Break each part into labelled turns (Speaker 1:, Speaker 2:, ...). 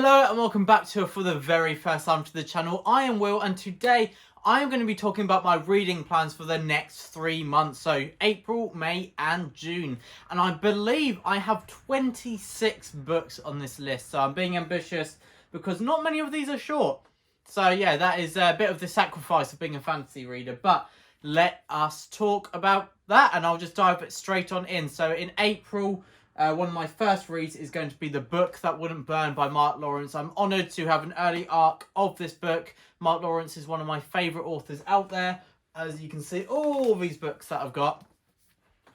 Speaker 1: Hello and welcome back to for the very first time to the channel. I am Will and today I am going to be talking about my reading plans for the next 3 months. So April, May and June. And I believe I have 26 books on this list. So I'm being ambitious because not many of these are short. So yeah, that is a bit of the sacrifice of being a fantasy reader. But let us talk about that and I'll just dive it straight on in. So in April, one of my first reads is going to be The Book That Wouldn't Burn by Mark Lawrence. I'm honoured to have an early arc of this book. Mark Lawrence is one of my favourite authors out there. As you can see, all these books that I've got.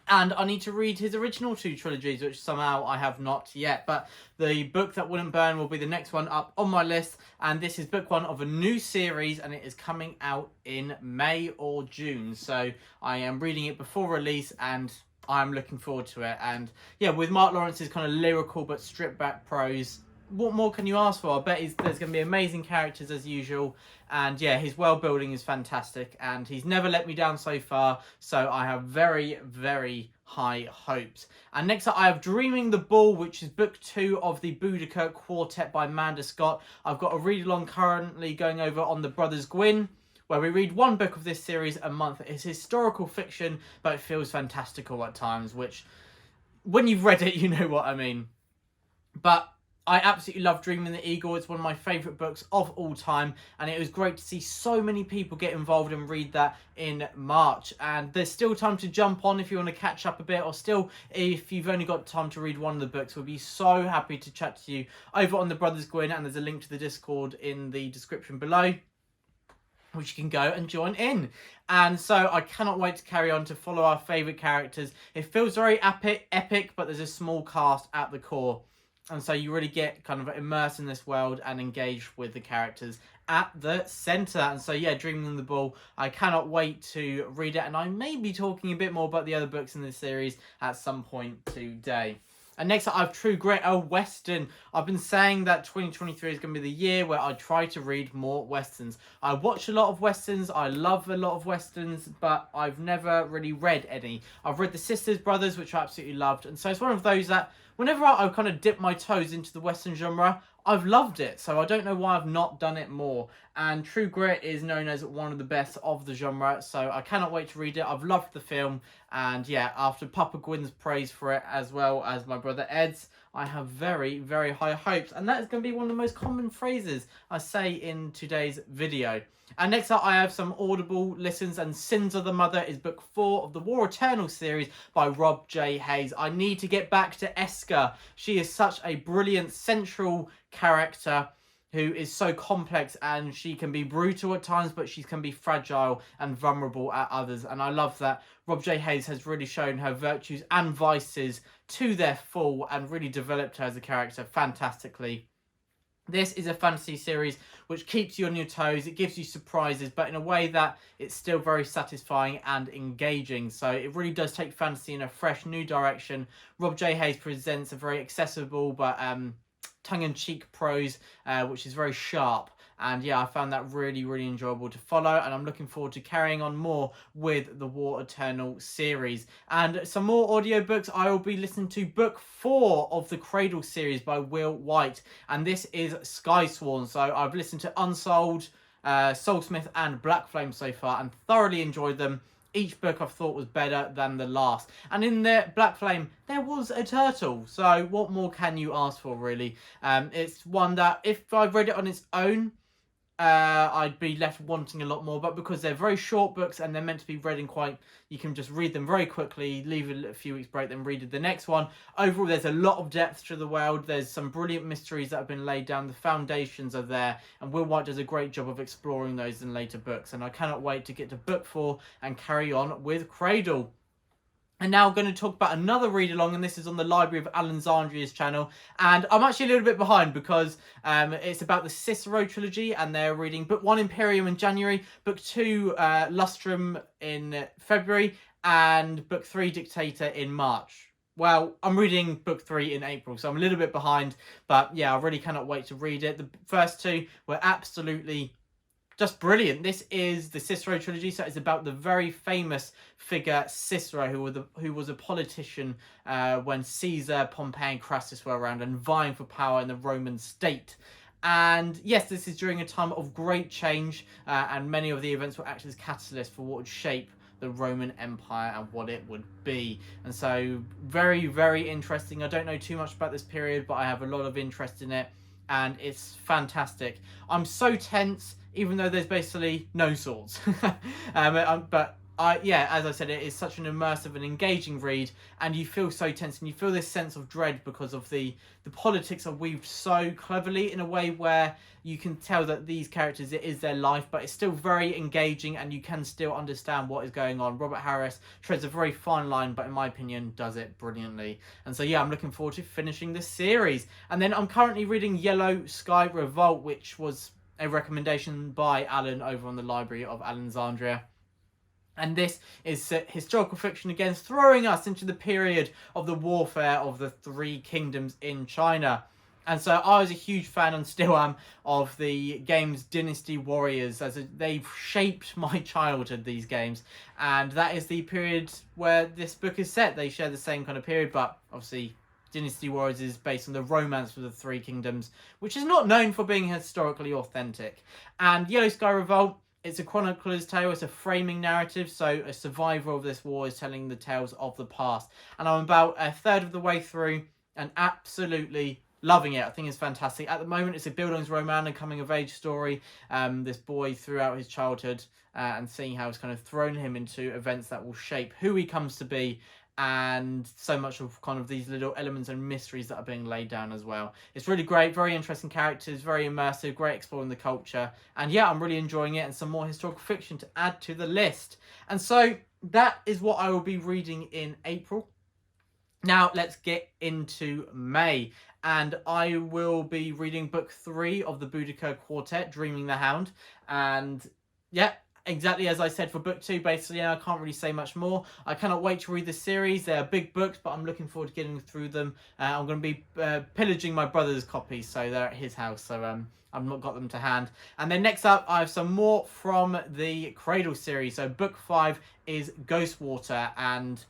Speaker 1: And I need to read his original 2 trilogies, which somehow I have not yet. But The Book That Wouldn't Burn will be the next one up on my list. And this is book 1 of a new series, and it is coming out in May or June. So I am reading it before release, and I'm looking forward to it. And yeah, with Mark Lawrence's kind of lyrical but stripped back prose, what more can you ask for? I bet there's going to be amazing characters as usual. And yeah, his world building is fantastic. And he's never let me down so far. So I have very, very high hopes. And next up, I have Dreaming the Ball, which is book 2 of the Boudicca Quartet by Amanda Scott. I've got a read-along currently going over on the Brothers Gwyn, where we read one book of this series a month. It's historical fiction, but it feels fantastical at times, which, when you've read it, you know what I mean. But I absolutely love Dreaming the Eagle. It's one of my favourite books of all time, and it was great to see so many people get involved and read that in March. And there's still time to jump on if you want to catch up a bit, or still, if you've only got time to read one of the books, we'll be so happy to chat to you over on the Brothers Gwyn, and there's a link to the Discord in the description below, which you can go and join in. And so I cannot wait to carry on to follow our favourite characters. It feels very epic, but there's a small cast at the core. And so you really get kind of immersed in this world and engaged with the characters at the centre. And so yeah, Dreaming the Ball, I cannot wait to read it. And I may be talking a bit more about the other books in this series at some point today. And next up, I have True Grit, a Western. I've been saying that 2023 is going to be the year where I try to read more Westerns. I watch a lot of Westerns, I love a lot of Westerns, but I've never really read any. I've read The Sisters Brothers, which I absolutely loved. And so it's one of those that whenever I kind of dip my toes into the Western genre, I've loved it. So I don't know why I've not done it more. And True Grit is known as one of the best of the genre. So I cannot wait to read it. I've loved the film. And yeah, after Papa Gwyn's praise for it, as well as my brother Ed's, I have very, very high hopes. And that is going to be one of the most common phrases I say in today's video. And next up, I have some Audible listens, and Sins of the Mother is book 4 of the War Eternal series by Rob J. Hayes. I need to get back to Esker. She is such a brilliant central character who is so complex, and she can be brutal at times, but she can be fragile and vulnerable at others. And I love that Rob J. Hayes has really shown her virtues and vices to their full and really developed her as a character fantastically. This is a fantasy series which keeps you on your toes. It gives you surprises, but in a way that it's still very satisfying and engaging. So it really does take fantasy in a fresh, new direction. Rob J. Hayes presents a very accessible but tongue-in-cheek prose, which is very sharp. And yeah, I found that really, really enjoyable to follow. And I'm looking forward to carrying on more with the War Eternal series. And some more audiobooks. I will be listening to book 4 of the Cradle series by Will White. And this is Skysworn. So I've listened to Unsold, Soulsmith and Black Flame so far and thoroughly enjoyed them. Each book I thought was better than the last. And in the Black Flame, there was a turtle. So what more can you ask for, really? It's one that, if I read it on its own, I'd be left wanting a lot more, but because they're very short books and they're meant to be read in quite, you can just read them very quickly, leave a few weeks break, then read the next one. Overall, there's a lot of depth to the world. There's some brilliant mysteries that have been laid down. The foundations are there, and Will White does a great job of exploring those in later books. And I cannot wait to get to book 4 and carry on with Cradle. And now I'm going to talk about another read-along, and this is on the Library of Alexandria's channel. And I'm actually a little bit behind because it's about the Cicero trilogy, and they're reading book 1, Imperium, in January, book 2, Lustrum, in February, and book 3, Dictator, in March. Well, I'm reading book 3 in April, so I'm a little bit behind. But yeah, I really cannot wait to read it. The first 2 were absolutely just brilliant. This is the Cicero trilogy, so it's about the very famous figure Cicero, who was a politician when Caesar, Pompey, and Crassus were around and vying for power in the Roman state. And yes, this is during a time of great change, and many of the events were actually as catalysts for what would shape the Roman Empire and what it would be. And so very, very interesting. I don't know too much about this period, but I have a lot of interest in it, and it's fantastic. I'm so tense, even though there's basically no swords. But yeah, as I said, it is such an immersive and engaging read, and you feel so tense, and you feel this sense of dread because of the politics are weaved so cleverly in a way where you can tell that these characters, it is their life, but it's still very engaging, and you can still understand what is going on. Robert Harris treads a very fine line, but in my opinion, does it brilliantly. And so yeah, I'm looking forward to finishing this series. And then I'm currently reading Yellow Sky Revolt, which was a recommendation by Alan over on the Library of Alexandria. And this is historical fiction again, throwing us into the period of the warfare of the Three Kingdoms in China. And so I was a huge fan, and still am, of the games Dynasty Warriors, as they've shaped my childhood, these games. And that is the period where this book is set. They share the same kind of period, but obviously Dynasty Warriors is based on the romance with the Three Kingdoms, which is not known for being historically authentic. And Yellow Sky Revolt, it's a chronicler's tale, it's a framing narrative, so a survivor of this war is telling the tales of the past. And I'm about a third of the way through and absolutely loving it. I think it's fantastic. At the moment, it's a Bildungsroman, a coming-of-age story. This boy throughout his childhood and seeing how it's kind of thrown him into events that will shape who he comes to be, and so much of kind of these little elements and mysteries that are being laid down as well. It's really great, very interesting characters, very immersive, great exploring the culture. And yeah, I'm really enjoying it, and some more historical fiction to add to the list. And so that is what I will be reading in April. Now let's get into May, and I will be reading book 3 of the Boudica Quartet, Dreaming the Hound. And yeah, exactly as I said for book 2, basically. I can't really say much more. I cannot wait to read this series. They are big books, but I'm looking forward to getting through them. I'm going to be pillaging my brother's copies, so they're at his house, so I've not got them to hand. And then next up, I have some more from the Cradle series. So book 5 is Ghostwater, and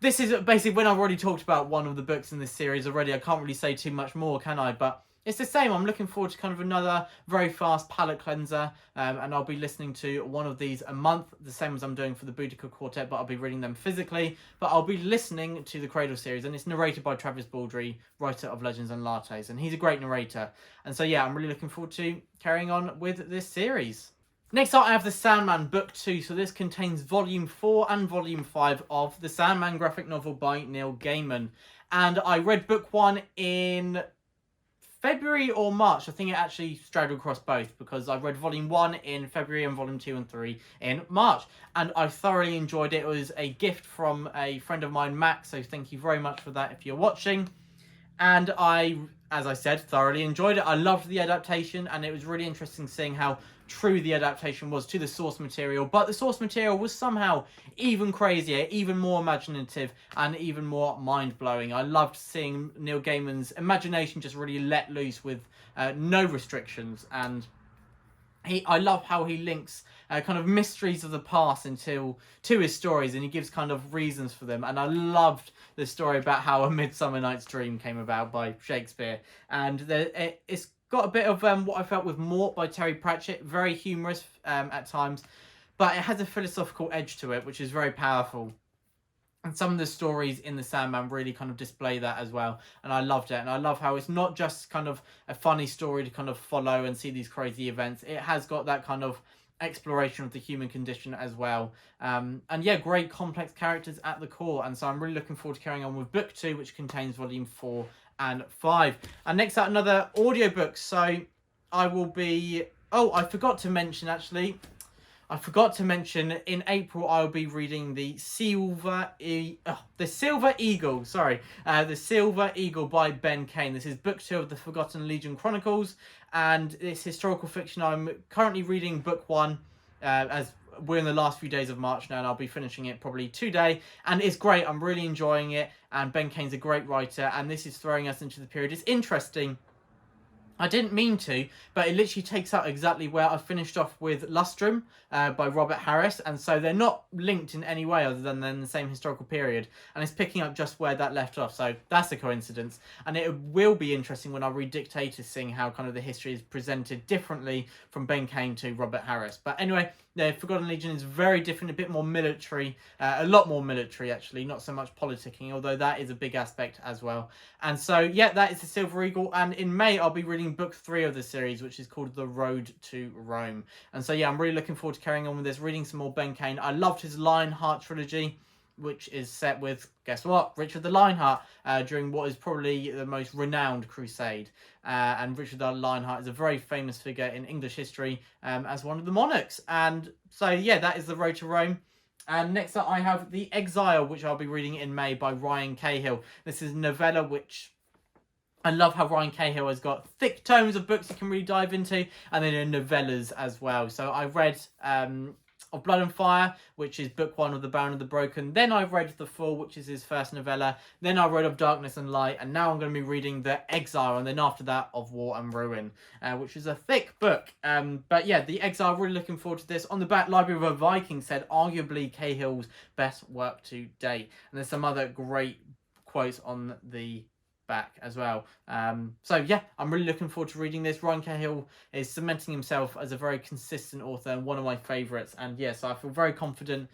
Speaker 1: this is basically, when I've already talked about one of the books in this series already, I can't really say too much more, can I? But it's the same. I'm looking forward to kind of another very fast palate cleanser, and I'll be listening to one of these a month, the same as I'm doing for the Boudica Quartet, but I'll be reading them physically. But I'll be listening to the Cradle series, and it's narrated by Travis Baldry, writer of Legends and Lattes, and he's a great narrator. And so yeah, I'm really looking forward to carrying on with this series. Next up, I have The Sandman, Book 2. So this contains Volume 4 and Volume 5 of The Sandman graphic novel by Neil Gaiman. And I read Book 1 in February or March. I think it actually straddled across both, because I read Volume 1 in February and Volume 2 and 3 in March. And I thoroughly enjoyed it. It was a gift from a friend of mine, Max, so thank you very much for that if you're watching. And I, as I said, thoroughly enjoyed it. I loved the adaptation, and it was really interesting seeing how true the adaptation was to the source material. But the source material was somehow even crazier, even more imaginative, and even more mind-blowing. I loved seeing Neil Gaiman's imagination just really let loose with no restrictions. And I love how he links kind of mysteries of the past to his stories, and he gives kind of reasons for them. And I loved the story about how A Midsummer Night's Dream came about by Shakespeare. And it's got a bit of what I felt with Mort by Terry Pratchett, very humorous at times, but it has a philosophical edge to it, which is very powerful. And some of the stories in The Sandman really kind of display that as well. And I loved it. And I love how it's not just kind of a funny story to kind of follow and see these crazy events. It has got that kind of exploration of the human condition as well. And yeah, great complex characters at the core. And so I'm really looking forward to carrying on with Book 2, which contains Volume 4 and 5. And next up, another audiobook. So I will be... Oh, I forgot to mention, actually... in April I will be reading the Silver Eagle, The Silver Eagle by Ben Kane. This is book 2 of the Forgotten Legion Chronicles, and it's historical fiction. I'm currently reading book 1, as we're in the last few days of March now, and I'll be finishing it probably today. And it's great. I'm really enjoying it, and Ben Kane's a great writer, and this is throwing us into the period. It's interesting. I didn't mean to, but it literally takes up exactly where I finished off with Lustrum by Robert Harris, and so they're not linked in any way other than the same historical period, and it's picking up just where that left off, so that's a coincidence. And it will be interesting when I read Dictator, seeing how kind of the history is presented differently from Ben Kane to Robert Harris. But anyway, the Forgotten Legion is very different, a bit more military, a lot more military actually, not so much politicking, although that is a big aspect as well. And so, yeah, that is the Silver Eagle, and in May I'll be reading book 3 of the series, which is called The Road to Rome. And so, yeah, I'm really looking forward to carrying on with this, reading some more Ben Kane. I loved his Lionheart trilogy, which is set with, guess what, Richard the Lionheart, during what is probably the most renowned crusade. And Richard the Lionheart is a very famous figure in English history as one of the monarchs. And so, yeah, that is The Road to Rome. And next up, I have The Exile, which I'll be reading in May by Ryan Cahill. This is a novella which I love how Ryan Cahill has got thick tomes of books you can really dive into, and then novellas as well. So I read Of Blood and Fire, which is book 1 of The Baron of the Broken. Then I read The Fall, which is his first novella. Then I read Of Darkness and Light, and now I'm going to be reading The Exile, and then after that, Of War and Ruin, which is a thick book. But yeah, The Exile, really looking forward to this. On the back, Library of a Viking said, arguably Cahill's best work to date. And there's some other great quotes on the back as well. So yeah, I'm really looking forward to reading this. Ryan Cahill is cementing himself as a very consistent author and one of my favourites, and yeah, so I feel very confident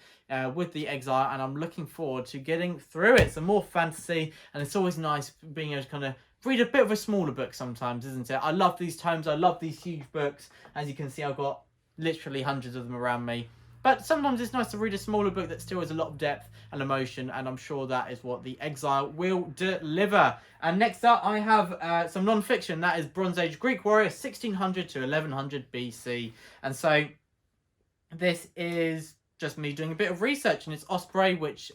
Speaker 1: with The Exile, and I'm looking forward to getting through it. Some more fantasy, and it's always nice being able to kind of read a bit of a smaller book sometimes, isn't it? I love these tomes, I love these huge books. As you can see, I've got literally hundreds of them around me. But sometimes it's nice to read a smaller book that still has a lot of depth and emotion, and I'm sure that is what The Exile will deliver. And next up, I have some non-fiction. That is Bronze Age Greek Warrior, 1600 to 1100 BC. And so this is just me doing a bit of research, and it's Osprey, which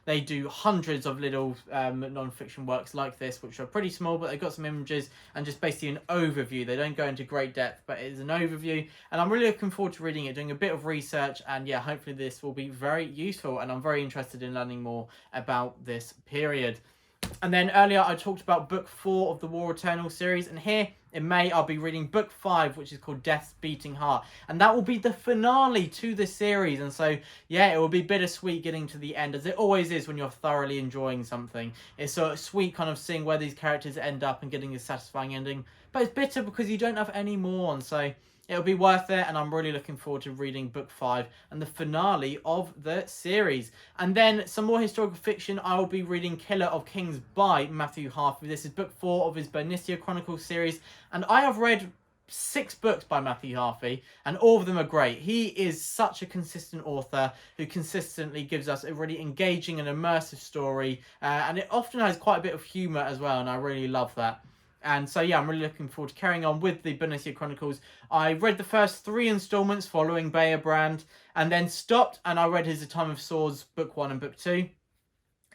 Speaker 1: they do hundreds of little non-fiction works like this, which are pretty small, but they've got some images and just basically an overview. They don't go into great depth, but it is an overview, and I'm really looking forward to reading it, doing a bit of research, and yeah, hopefully this will be very useful, and I'm very interested in learning more about this period. And then earlier I talked about book 4 of the War Eternal series, and here in May I'll be reading book 5, which is called Death's Beating Heart, and that will be the finale to the series. And so yeah, it will be bittersweet getting to the end, as it always is when you're thoroughly enjoying something. It's so sweet kind of seeing where these characters end up and getting a satisfying ending, but it's bitter because you don't have any more, and so it'll be worth it, and I'm really looking forward to reading book 5 and the finale of the series. And then some more historical fiction. I will be reading Killer of Kings by Matthew Harvey. This is book 4 of his Bernicia Chronicles series, and I have read 6 books by Matthew Harvey, and all of them are great. He is such a consistent author who consistently gives us a really engaging and immersive story, and it often has quite a bit of humour as well, and I really love that. And so yeah, I'm really looking forward to carrying on with the Bernicia Chronicles. I read the first 3 installments following Beierbrand, and then stopped, and I read his A Time of Swords book 1 and book 2.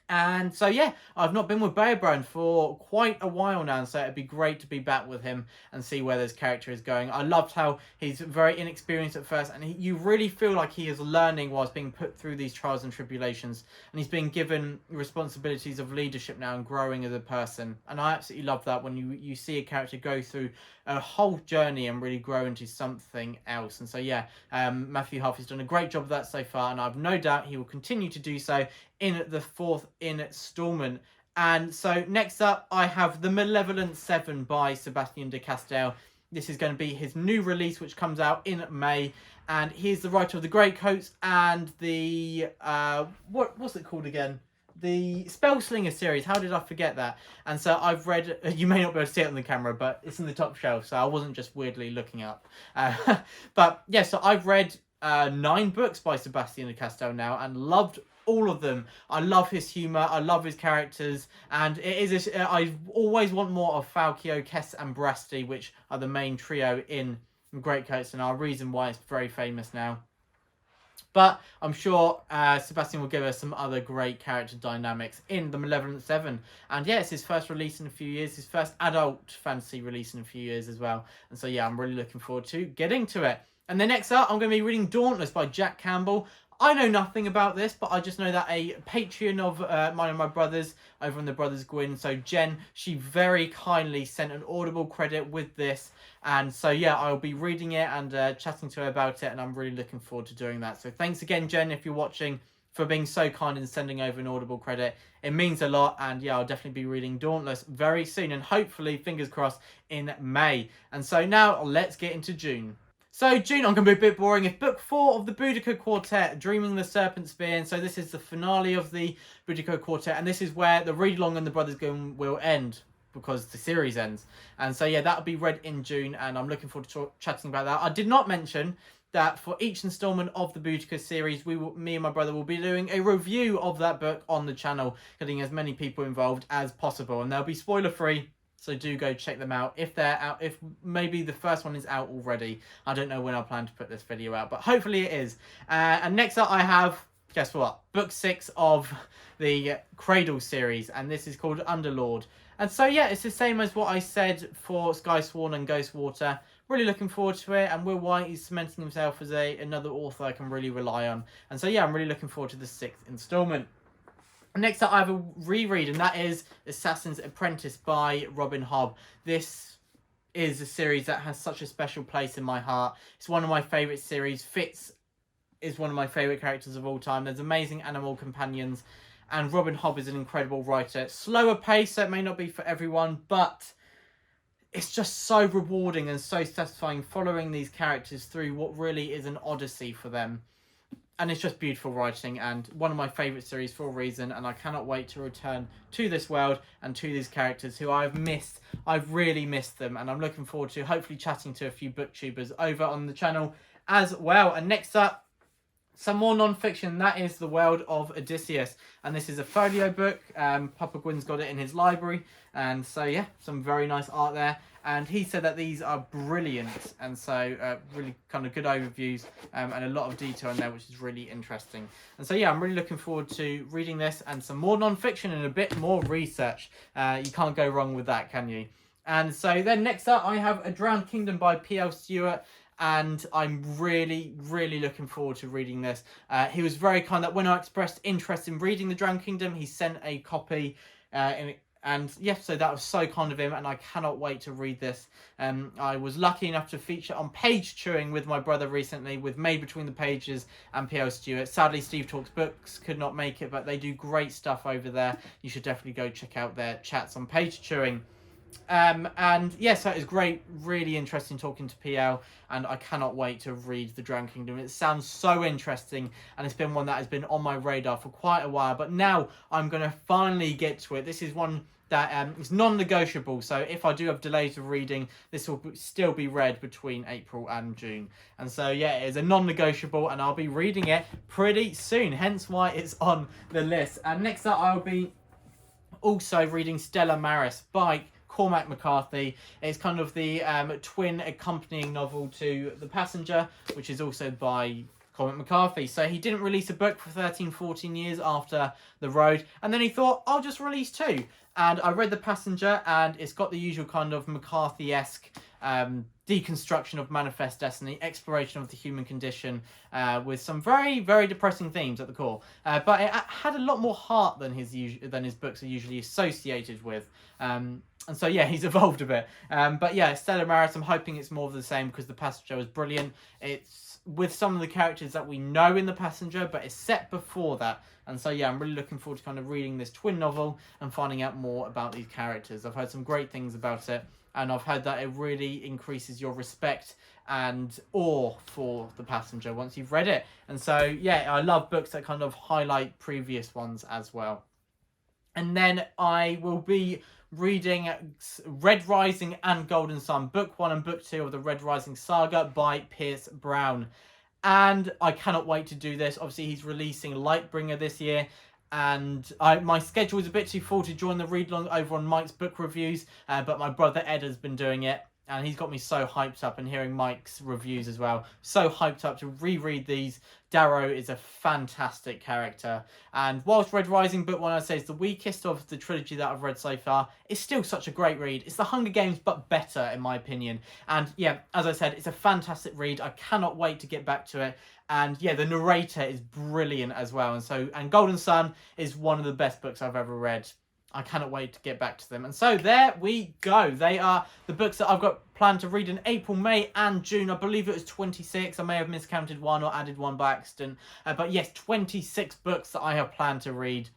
Speaker 1: And so yeah, I've not been with Beierbrand for quite a while now, so it'd be great to be back with him and see where this character is going. I loved how he's very inexperienced at first, and you really feel like he is learning whilst being put through these trials and tribulations, and he's being given responsibilities of leadership now and growing as a person. And I absolutely love that when you see a character go through a whole journey and really grow into something else. And so yeah, Matthew Harvey's done a great job of that so far, and I've no doubt he will continue to do so in the 4th installment. And so next up, I have The Malevolent Seven by Sebastian de Castell. This is going to be his new release, which comes out in May. And he's the writer of the Greatcoats and the what's it called again? The Spellslinger series. How did I forget that? And so I've read, you may not be able to see it on the camera, but it's in the top shelf, so I wasn't just weirdly looking up. But yeah, so I've read 9 books by Sebastian de Castell now, and loved all of them. I love his humour, I love his characters, and it is I always want more of Falchio, Kess and Brasti, which are the main trio in Greatcoats, and our reason why it's very famous now. But I'm sure Sebastian will give us some other great character dynamics in The Malevolent Seven. And yeah, it's his first release in a few years, his first adult fantasy release in a few years as well. And so yeah, I'm really looking forward to getting to it. And then next up, I'm going to be reading Dauntless by Jack Campbell. I know nothing about this, but I just know that a Patreon of mine and my brother's over on the Brothers Gwyn, so Jen, she very kindly sent an Audible credit with this. And so, yeah, I'll be reading it and chatting to her about it, and I'm really looking forward to doing that. So thanks again, Jen, if you're watching, for being so kind and sending over an Audible credit. It means a lot, and yeah, I'll definitely be reading Dauntless very soon, and hopefully, fingers crossed, in May. And so now, let's get into June. So, June, I'm going to be a bit boring. It's book 4 of the Boudica Quartet, Dreaming the Serpent Spear. And so this is the finale of the Boudica Quartet, and this is where the read-along and the Brothers Grimm will end, because the series ends. And so, yeah, that'll be read in June, and I'm looking forward to chatting about that. I did not mention that for each installment of the Boudica series, me and my brother will be doing a review of that book on the channel, getting as many people involved as possible. And they'll be spoiler-free, so do go check them out if they're out. If maybe the first one is out already. I don't know when I plan to put this video out, but hopefully it is. And next up I have, guess what? Book 6 of the Cradle series, and this is called Underlord. And so, yeah, it's the same as what I said for Skysworn and Ghostwater. Really looking forward to it, and Will White is cementing himself as another author I can really rely on. And so, yeah, I'm really looking forward to the 6th installment. Next up, I have a reread, and that is Assassin's Apprentice by Robin Hobb. This is a series that has such a special place in my heart. It's one of my favourite series. Fitz is one of my favourite characters of all time. There's amazing animal companions, and Robin Hobb is an incredible writer. Slower pace, so it may not be for everyone, but it's just so rewarding and so satisfying following these characters through what really is an odyssey for them. And it's just beautiful writing, and one of my favourite series for a reason, and I cannot wait to return to this world and to these characters who I've missed. I've really missed them, and I'm looking forward to hopefully chatting to a few booktubers over on the channel as well. And next up, some more non-fiction. That is The World of Odysseus, and this is a folio book. Papa Gwyn's got it in his library, and so yeah, some very nice art there. And he said that these are brilliant, and so really kind of good overviews and a lot of detail in there, which is really interesting. And so yeah, I'm really looking forward to reading this and some more non-fiction and a bit more research. You can't go wrong with that, can you? And so then next up, I have A Drowned Kingdom by P.L. Stewart. And I'm really, really looking forward to reading this. He was very kind that when I expressed interest in reading The Drowned Kingdom, he sent a copy. And yeah, so that was so kind of him, and I cannot wait to read this. I was lucky enough to feature on Page Chewing with my brother recently, with Made Between the Pages and P.L. Stewart. Sadly, Steve Talks Books could not make it, but they do great stuff over there. You should definitely go check out their chats on Page Chewing. And yeah, so it was great, really interesting talking to PL, and I cannot wait to read The Drowned Kingdom. It sounds so interesting, and it's been one that has been on my radar for quite a while, but now I'm going to finally get to it. This is one that is non-negotiable, so if I do have delays of reading, this will still be read between April and June. And so yeah, it is a non-negotiable, and I'll be reading it pretty soon, hence why it's on the list. And next up, I'll be also reading Stella Maris by Cormac McCarthy. It's kind of the twin accompanying novel to The Passenger, which is also by Cormac McCarthy. So he didn't release a book for 13-14 years after The Road, and then he thought, I'll just release 2. And I read The Passenger, and it's got the usual kind of McCarthy-esque deconstruction of manifest destiny, exploration of the human condition, with some very, very depressing themes at the core. But it had a lot more heart than his books are usually associated with. And so, yeah, he's evolved a bit. But yeah, Stella Maris, I'm hoping it's more of the same, because The Passenger was brilliant. It's with some of the characters that we know in The Passenger, but it's set before that. And so, yeah, I'm really looking forward to kind of reading this twin novel and finding out more about these characters. I've heard some great things about it, and I've heard that it really increases your respect and awe for The Passenger once you've read it. And so, yeah, I love books that kind of highlight previous ones as well. And then I will be reading Red Rising and Golden Sun, Book 1 and Book 2 of the Red Rising saga by Pierce Brown. And I cannot wait to do this. Obviously, he's releasing Lightbringer this year, and my schedule is a bit too full to join the read-along over on Mike's book reviews, but my brother Ed has been doing it. and he's got me so hyped up, and hearing Mike's reviews as well, so hyped up to reread these. Darrow is a fantastic character, and whilst Red Rising book 1 I'd say is the weakest of the trilogy that I've read so far, it's still such a great read. It's the Hunger Games but better in my opinion, and yeah, as I said, it's a fantastic read. I cannot wait to get back to it, and yeah, the narrator is brilliant as well, and Golden Sun is one of the best books I've ever read. I cannot wait to get back to them. And so there we go. They are the books that I've got planned to read in April, May, and June. I believe it was 26. I may have miscounted one or added one by accident. But yes, 26 books that I have planned to read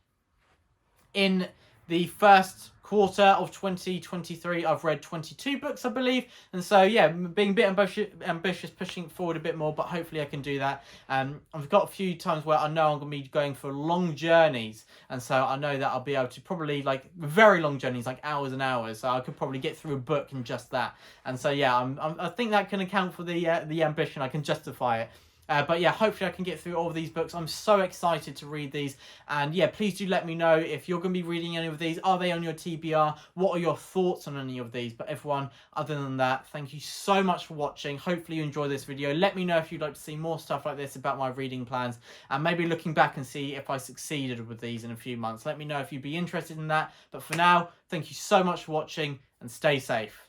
Speaker 1: in the first quarter of 2023. I've read 22 books, I believe, and so yeah, being a bit ambitious, pushing forward a bit more, but hopefully I can do that. I've got a few times where I know I'm going to be going for long journeys, and so I know that I'll be able to probably, like, very long journeys, like hours and hours, so I could probably get through a book in just that. And so yeah, I think that can account for the ambition. I can justify it. But yeah, hopefully I can get through all of these books. I'm so excited to read these. And yeah, please do let me know if you're going to be reading any of these. Are they on your TBR? What are your thoughts on any of these? But everyone, other than that, thank you so much for watching. Hopefully you enjoy this video. Let me know if you'd like to see more stuff like this about my reading plans. And maybe looking back and see if I succeeded with these in a few months. Let me know if you'd be interested in that. But for now, thank you so much for watching and stay safe.